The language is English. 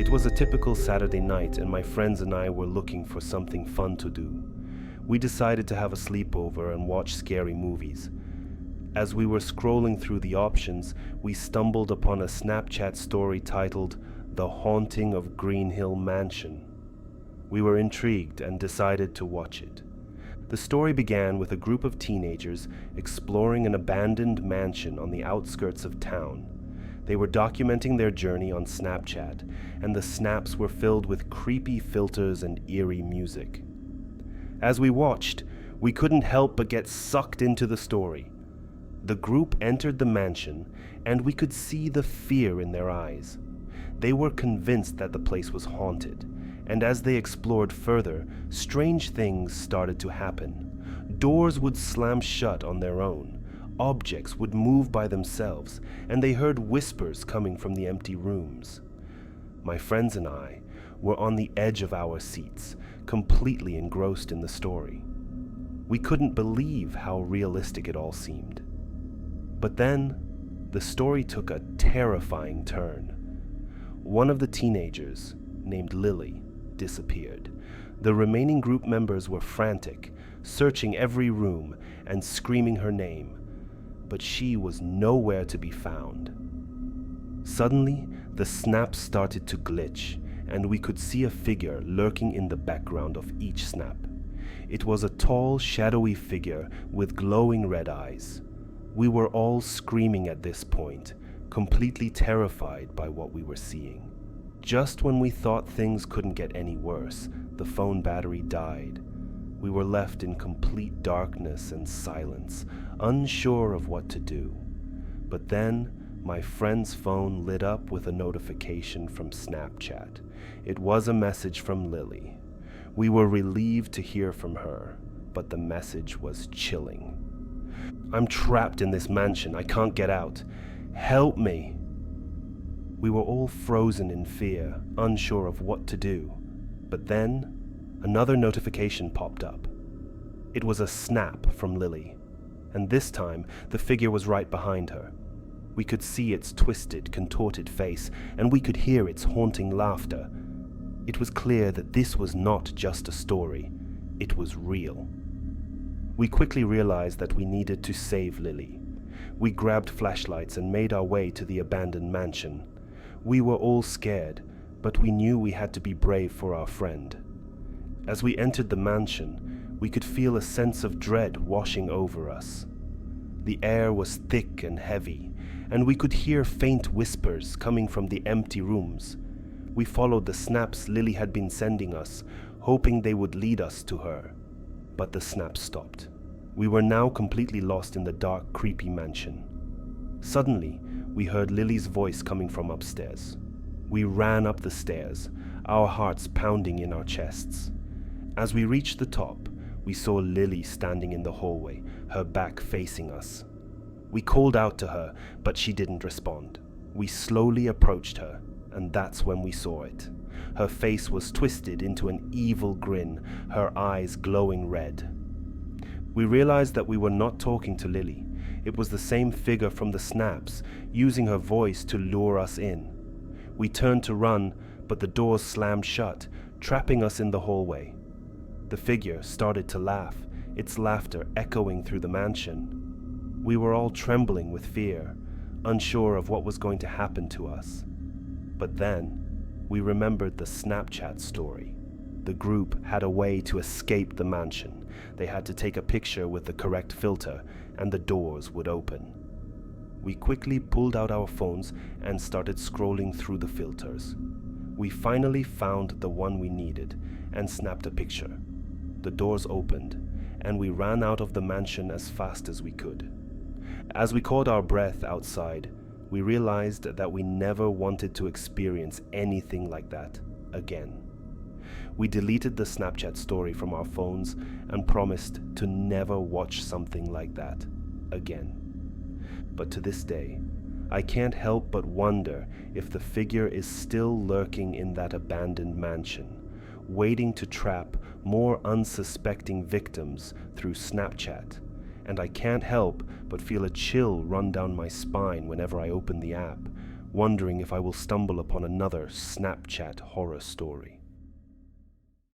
It was a typical Saturday night, and my friends and I were looking for something fun to do. We decided to have a sleepover and watch scary movies. As we were scrolling through the options, we stumbled upon a Snapchat story titled "The Haunting of Greenhill Mansion." We were intrigued and decided to watch it. The story began with a group of teenagers exploring an abandoned mansion on the outskirts of town. They were documenting their journey on Snapchat, and the snaps were filled with creepy filters and eerie music. As we watched, we couldn't help but get sucked into the story. The group entered the mansion, and we could see the fear in their eyes. They were convinced that the place was haunted, and as they explored further, strange things started to happen. Doors would slam shut on their own, objects would move by themselves, and they heard whispers coming from the empty rooms. My friends and I were on the edge of our seats, completely engrossed in the story. We couldn't believe how realistic it all seemed. But then, the story took a terrifying turn. One of the teenagers, named Lily, disappeared. The remaining group members were frantic, searching every room and screaming her name, but she was nowhere to be found. Suddenly, the snaps started to glitch, and we could see a figure lurking in the background of each snap. It was a tall, shadowy figure with glowing red eyes. We were all screaming at this point, completely terrified by what we were seeing. Just when we thought things couldn't get any worse, the phone battery died. We were left in complete darkness and silence, unsure of what to do. But then, my friend's phone lit up with a notification from Snapchat. It was a message from Lily. We were relieved to hear from her, but the message was chilling. "I'm trapped in this mansion. I can't get out. Help me." We were all frozen in fear, unsure of what to do. But then, another notification popped up. It was a snap from Lily, and this time the figure was right behind her. We could see its twisted, contorted face, and we could hear its haunting laughter. It was clear that this was not just a story, it was real. We quickly realized that we needed to save Lily. We grabbed flashlights and made our way to the abandoned mansion. We were all scared, but we knew we had to be brave for our friend. As we entered the mansion, we could feel a sense of dread washing over us. The air was thick and heavy, and we could hear faint whispers coming from the empty rooms. We followed the snaps Lily had been sending us, hoping they would lead us to her. But the snaps stopped. We were now completely lost in the dark, creepy mansion. Suddenly, we heard Lily's voice coming from upstairs. We ran up the stairs, our hearts pounding in our chests. As we reached the top, we saw Lily standing in the hallway, her back facing us. We called out to her, but she didn't respond. We slowly approached her, and that's when we saw it. Her face was twisted into an evil grin, her eyes glowing red. We realized that we were not talking to Lily. It was the same figure from the snaps, using her voice to lure us in. We turned to run, but the doors slammed shut, trapping us in the hallway. The figure started to laugh, its laughter echoing through the mansion. We were all trembling with fear, unsure of what was going to happen to us. But then, we remembered the Snapchat story. The group had a way to escape the mansion. They had to take a picture with the correct filter, and the doors would open. We quickly pulled out our phones and started scrolling through the filters. We finally found the one we needed and snapped a picture. The doors opened, and we ran out of the mansion as fast as we could. As we caught our breath outside, we realized that we never wanted to experience anything like that again. We deleted the Snapchat story from our phones and promised to never watch something like that again. But to this day, I can't help but wonder if the figure is still lurking in that abandoned mansion, waiting to trap more unsuspecting victims through Snapchat. And I can't help but feel a chill run down my spine whenever I open the app, wondering if I will stumble upon another Snapchat horror story.